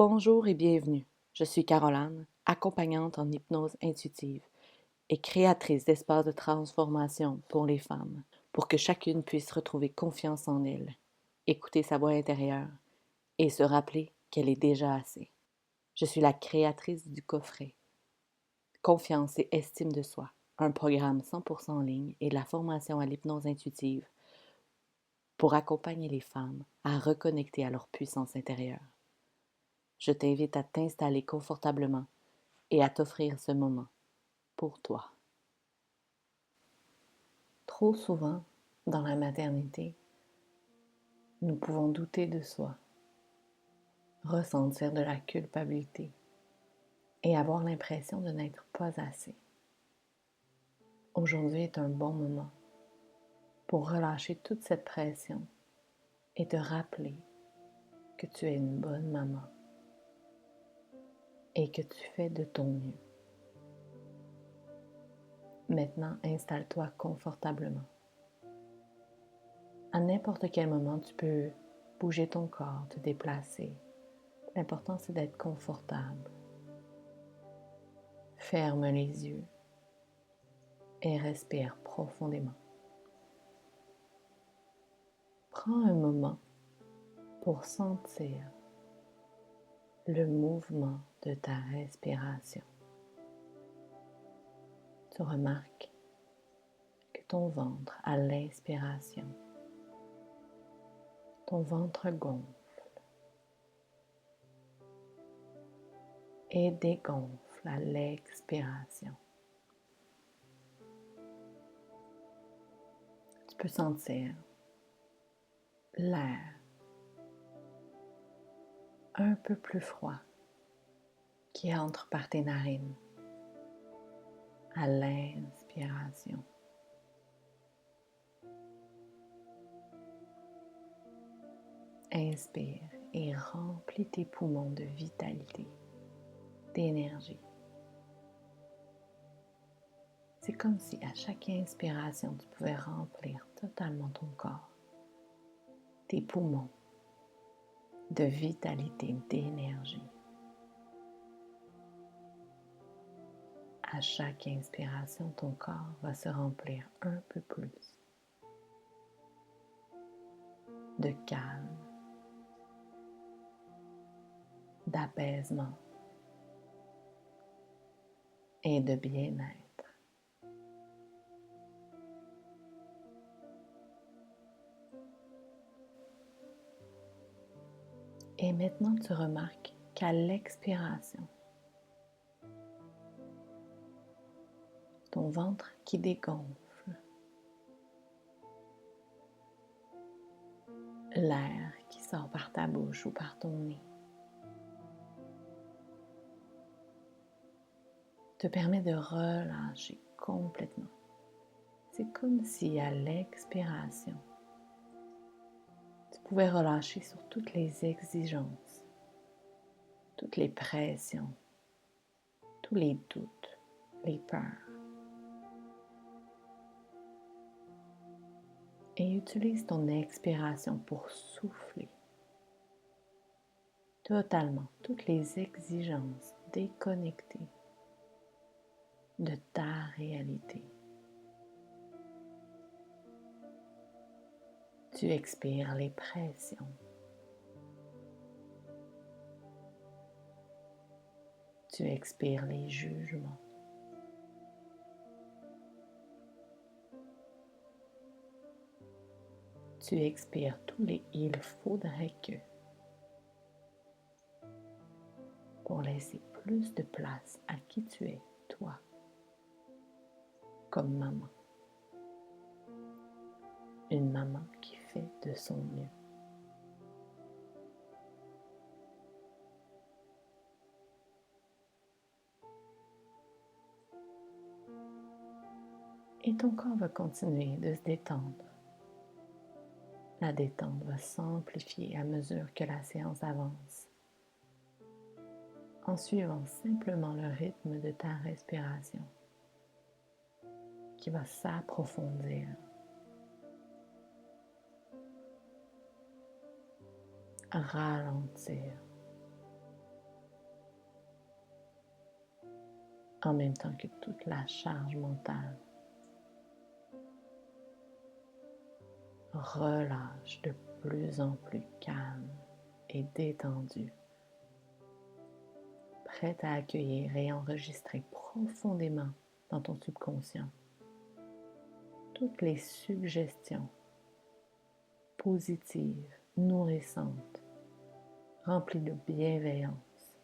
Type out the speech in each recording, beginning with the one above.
Bonjour et bienvenue. Je suis Caroline, accompagnante en hypnose intuitive et créatrice d'espaces de transformation pour les femmes, pour que chacune puisse retrouver confiance en elle, écouter sa voix intérieure et se rappeler qu'elle est déjà assez. Je suis la créatrice du coffret Confiance et estime de soi, un programme 100% en ligne et de la formation à l'hypnose intuitive pour accompagner les femmes à reconnecter à leur puissance intérieure. Je t'invite à t'installer confortablement et à t'offrir ce moment pour toi. Trop souvent, dans la maternité, nous pouvons douter de soi, ressentir de la culpabilité et avoir l'impression de n'être pas assez. Aujourd'hui est un bon moment pour relâcher toute cette pression et te rappeler que tu es une bonne maman et que tu fais de ton mieux. Maintenant, installe-toi confortablement. À n'importe quel moment, tu peux bouger ton corps, te déplacer. L'important, c'est d'être confortable. Ferme les yeux et respire profondément. Prends un moment pour sentir le mouvement de ta respiration. Tu remarques que ton ventre, à l'inspiration, ton ventre gonfle et dégonfle à l'expiration. Tu peux sentir l'air un peu plus froid qui entre par tes narines à l'inspiration. Inspire et remplis tes poumons de vitalité, d'énergie. C'est comme si à chaque inspiration, tu pouvais remplir totalement ton corps, tes poumons de vitalité, d'énergie. À chaque inspiration, ton corps va se remplir un peu plus de calme, d'apaisement et de bien-être. Et maintenant, tu remarques qu'à l'expiration, ton ventre qui dégonfle, l'air qui sort par ta bouche ou par ton nez, te permet de relâcher complètement. C'est comme si à l'expiration, tu pouvais relâcher sur toutes les exigences, toutes les pressions, tous les doutes, les peurs. Et utilise ton expiration pour souffler totalement toutes les exigences déconnectées de ta réalité. Tu expires les pressions. Tu expires les jugements. Tu expires tous les il faudrait que pour laisser plus de place à qui tu es, toi, comme maman. Une maman qui fait de son mieux. Et ton corps va continuer de se détendre. La détente va s'amplifier à mesure que la séance avance, en suivant simplement le rythme de ta respiration qui va s'approfondir. Ralentir en même temps que toute la charge mentale relâche de plus en plus calme et détendu, prête à accueillir et enregistrer profondément dans ton subconscient toutes les suggestions positives, nourrissantes, remplies de bienveillance.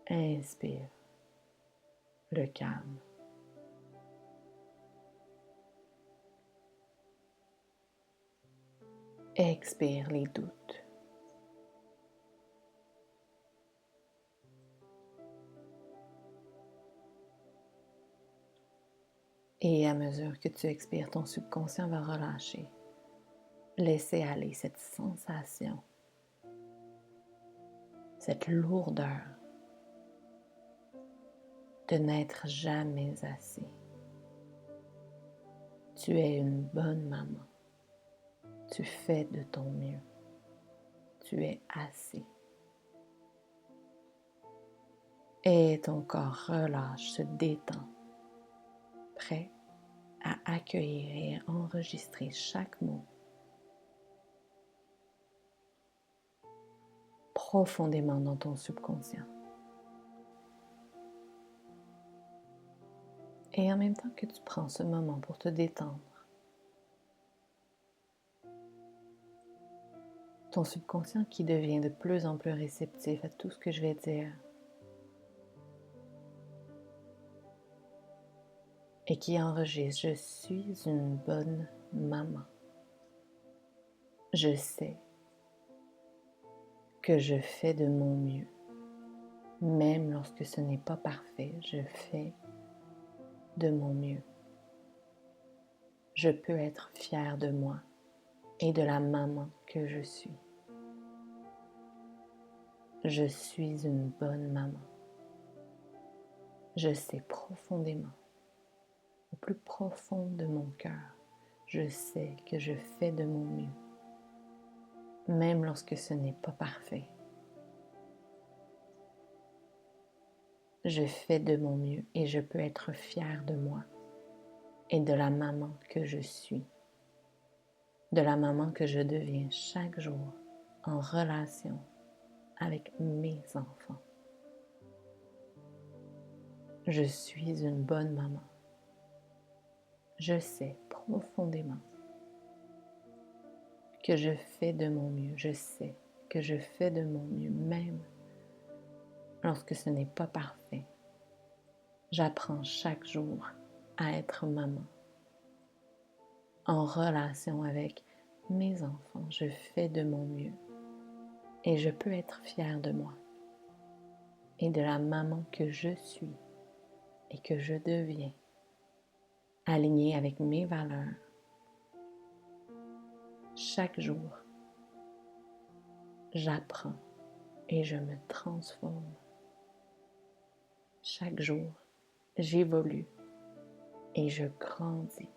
Inspire le calme. Expire les doutes. Et à mesure que tu expires, ton subconscient va relâcher. Laisser aller cette sensation, cette lourdeur de n'être jamais assez. Tu es une bonne maman. Tu fais de ton mieux. Tu es assez. Et ton corps relâche, se détend, prêt à accueillir et à enregistrer chaque mot profondément dans ton subconscient. Et en même temps que tu prends ce moment pour te détendre, ton subconscient qui devient de plus en plus réceptif à tout ce que je vais dire et qui enregistre « Je suis une bonne maman. Je sais que je fais de mon mieux. Même lorsque ce n'est pas parfait, je fais de mon mieux. Je peux être fière de moi et de la maman que je suis. Je suis une bonne maman. Je sais profondément, au plus profond de mon cœur, je sais que je fais de mon mieux, même lorsque ce n'est pas parfait. Je fais de mon mieux et je peux être fière de moi et de la maman que je suis, de la maman que je deviens chaque jour en relation avec mes enfants. Je suis une bonne maman. Je sais profondément que je fais de mon mieux. Je sais que je fais de mon mieux même lorsque ce n'est pas parfait. J'apprends chaque jour à être maman en relation avec mes enfants. Je fais de mon mieux et je peux être fière de moi et de la maman que je suis et que je deviens, alignée avec mes valeurs. Chaque jour, j'apprends et je me transforme. Chaque jour, j'évolue et je grandis.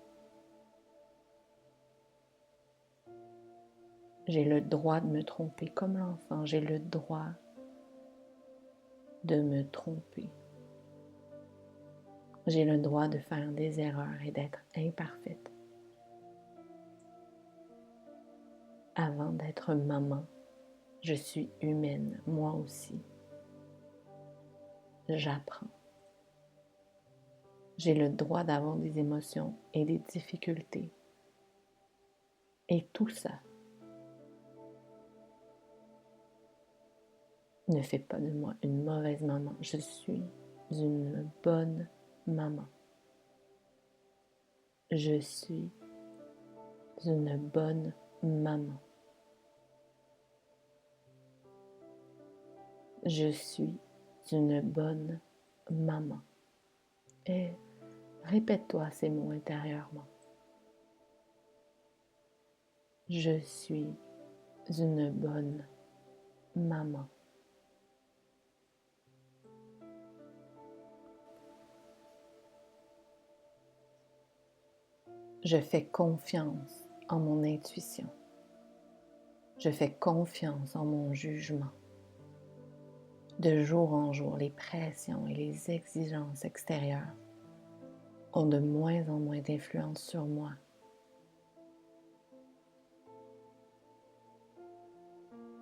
J'ai le droit de me tromper comme l'enfant. J'ai le droit de me tromper. J'ai le droit de faire des erreurs et d'être imparfaite. Avant d'être maman, je suis humaine, moi aussi. J'apprends. J'ai le droit d'avoir des émotions et des difficultés. Et tout ça ne fait pas de moi une mauvaise maman. Je suis une bonne maman. Je suis une bonne maman. Je suis une bonne maman. Et répète-toi ces mots intérieurement. Je suis une bonne maman. Je fais confiance en mon intuition. Je fais confiance en mon jugement. De jour en jour, les pressions et les exigences extérieures ont de moins en moins d'influence sur moi.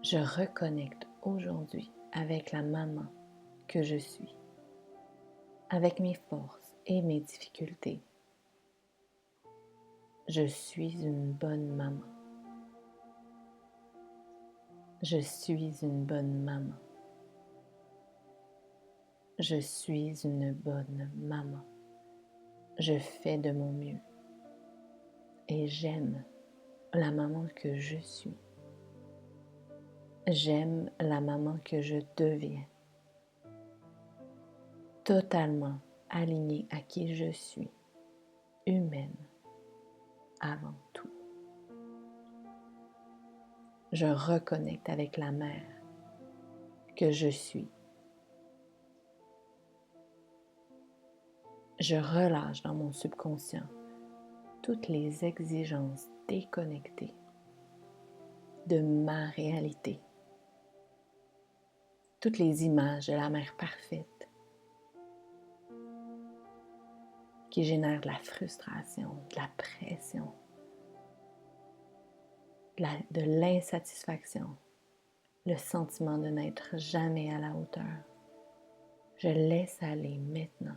Je reconnecte aujourd'hui avec la maman que je suis, avec mes forces et mes difficultés. Je suis une bonne maman. Je suis une bonne maman. Je suis une bonne maman. Je fais de mon mieux et j'aime la maman que je suis. J'aime la maman que je deviens, totalement alignée à qui je suis, humaine avant tout. Je reconnecte avec la mère que je suis. Je relâche dans mon subconscient toutes les exigences déconnectées de ma réalité, toutes les images de la mère parfaite qui génèrent de la frustration, de la pression, de l'insatisfaction, le sentiment de n'être jamais à la hauteur. Je laisse aller maintenant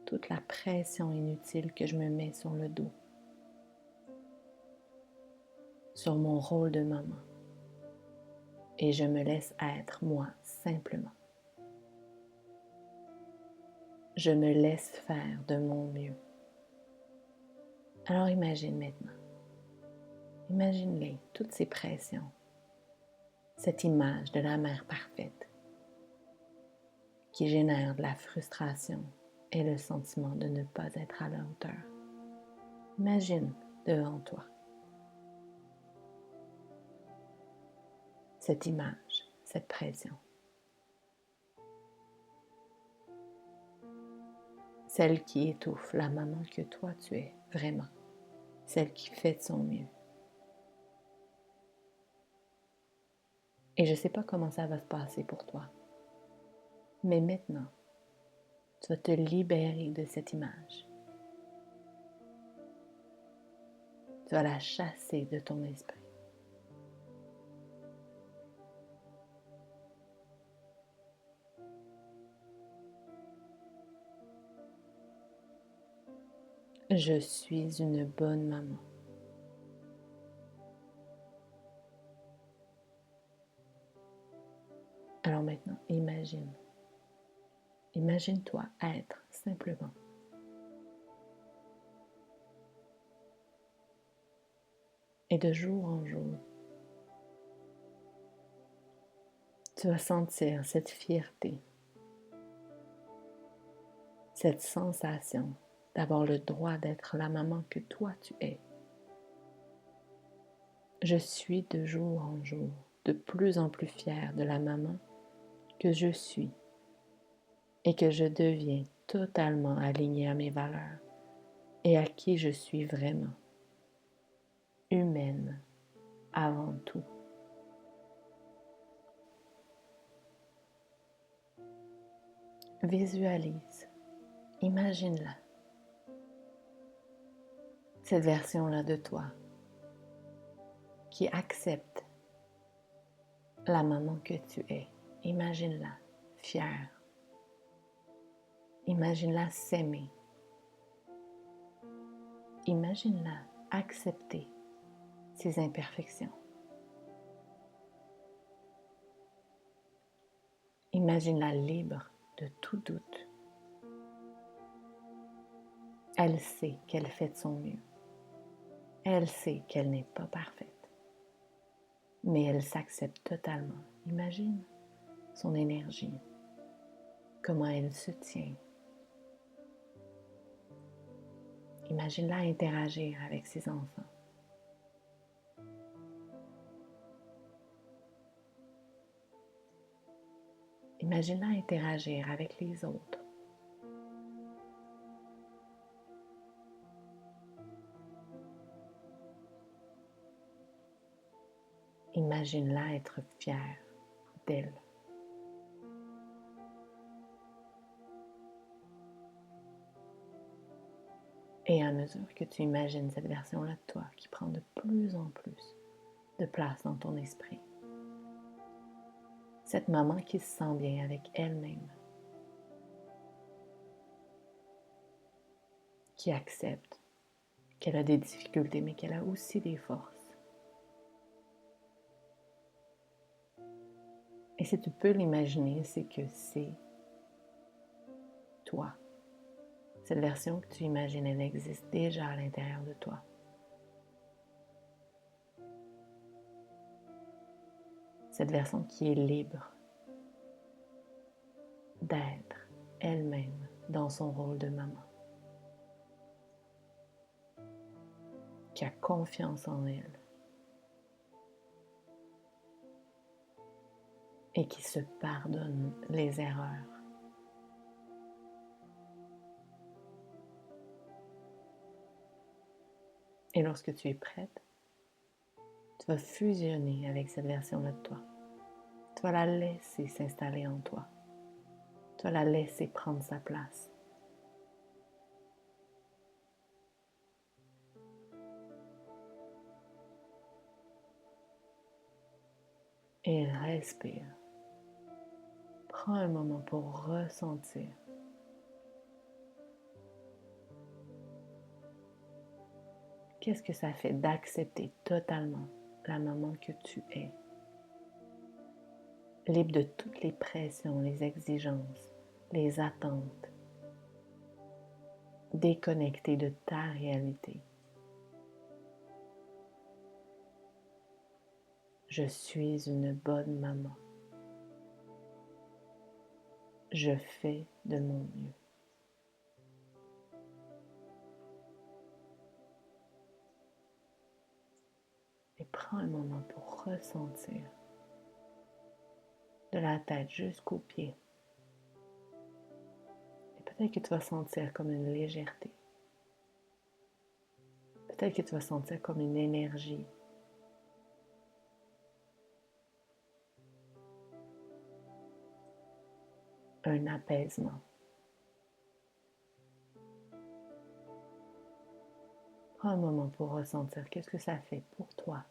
toute la pression inutile que je me mets sur le dos, sur mon rôle de maman, et je me laisse être moi simplement. Je me laisse faire de mon mieux. Alors imagine maintenant, imagine-les, toutes ces pressions, cette image de la mère parfaite qui génère de la frustration et le sentiment de ne pas être à la hauteur. Imagine devant toi cette image, cette pression. Celle qui étouffe la maman que toi tu es vraiment, celle qui fait de son mieux. Et je ne sais pas comment ça va se passer pour toi, mais maintenant, tu vas te libérer de cette image. Tu vas la chasser de ton esprit. Je suis une bonne maman. Alors maintenant, imagine-toi être simplement. Et de jour en jour, tu vas sentir cette fierté, cette sensation d'avoir le droit d'être la maman que toi tu es. Je suis de jour en jour de plus en plus fière de la maman que je suis et que je deviens totalement alignée à mes valeurs et à qui je suis vraiment, humaine avant tout. Visualise, imagine-la, cette version-là de toi qui accepte la maman que tu es. Imagine-la fière. Imagine-la s'aimer. Imagine-la accepter ses imperfections. Imagine-la libre de tout doute. Elle sait qu'elle fait de son mieux. Elle sait qu'elle n'est pas parfaite. Mais elle s'accepte totalement. Imagine son énergie, comment elle se tient. Imagine-la interagir avec ses enfants. Imagine-la interagir avec les autres. Imagine-la être fière d'elle. Et à mesure que tu imagines cette version-là de toi qui prend de plus en plus de place dans ton esprit, cette maman qui se sent bien avec elle-même, qui accepte qu'elle a des difficultés, mais qu'elle a aussi des forces. Et si tu peux l'imaginer, c'est que c'est toi. Cette version que tu imagines, elle existe déjà à l'intérieur de toi. Cette version qui est libre d'être elle-même dans son rôle de maman, qui a confiance en elle et qui se pardonne les erreurs. Et lorsque tu es prête, tu vas fusionner avec cette version-là de toi. Tu vas la laisser s'installer en toi. Tu vas la laisser prendre sa place. Et respire. Prends un moment pour ressentir. Qu'est-ce que ça fait d'accepter totalement la maman que tu es? Libre de toutes les pressions, les exigences, les attentes. Déconnectée de ta réalité. Je suis une bonne maman. Je fais de mon mieux. Et prends un moment pour ressentir de la tête jusqu'aux pieds. Et peut-être que tu vas sentir comme une légèreté. Peut-être que tu vas sentir comme une énergie. Un apaisement. Prends un moment pour ressentir qu'est-ce que ça fait pour toi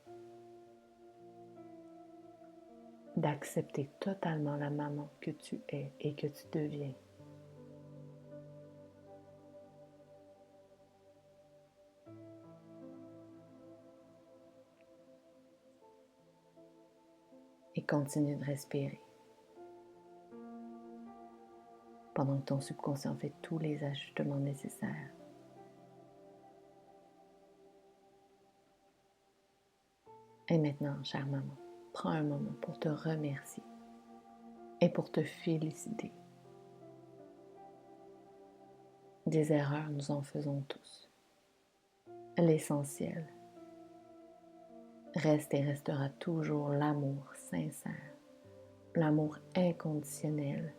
d'accepter totalement la maman que tu es et que tu deviens. Et continue de respirer pendant que ton subconscient fait tous les ajustements nécessaires. Et maintenant, chère maman, prends un moment pour te remercier et pour te féliciter. Des erreurs, nous en faisons tous. L'essentiel reste et restera toujours l'amour sincère, l'amour inconditionnel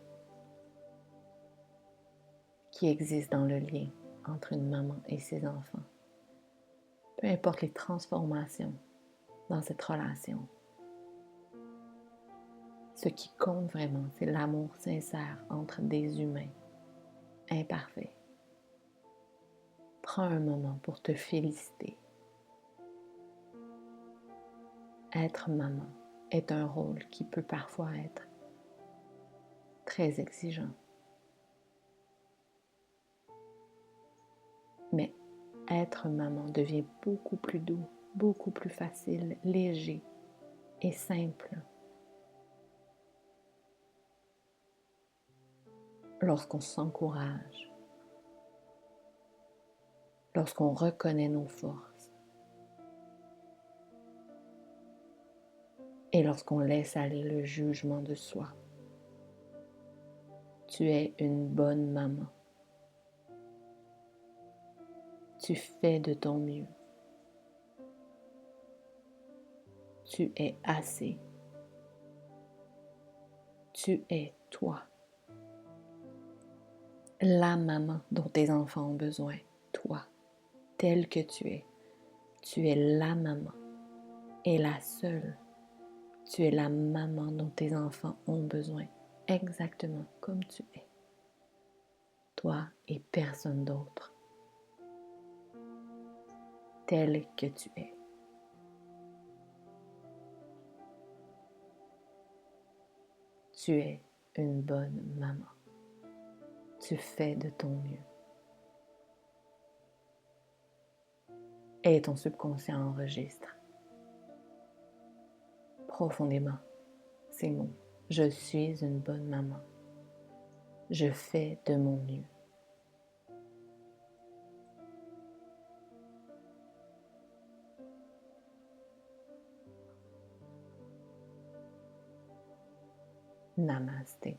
qui existe dans le lien entre une maman et ses enfants. Peu importe les transformations dans cette relation, ce qui compte vraiment, c'est l'amour sincère entre des humains imparfaits. Prends un moment pour te féliciter. Être maman est un rôle qui peut parfois être très exigeant. Mais être maman devient beaucoup plus doux, beaucoup plus facile, léger et simple lorsqu'on s'encourage, lorsqu'on reconnaît nos forces et lorsqu'on laisse aller le jugement de soi. Tu es une bonne maman. Tu fais de ton mieux. Tu es assez. Tu es toi. La maman dont tes enfants ont besoin. Toi, telle que tu es. Tu es la maman et la seule Tu es la maman dont tes enfants ont besoin, exactement comme tu es. Toi et personne d'autre, tel que tu es. Tu es une bonne maman. Tu fais de ton mieux. Et ton subconscient enregistre profondément ces mots. Je suis une bonne maman. Je fais de mon mieux. Namasté.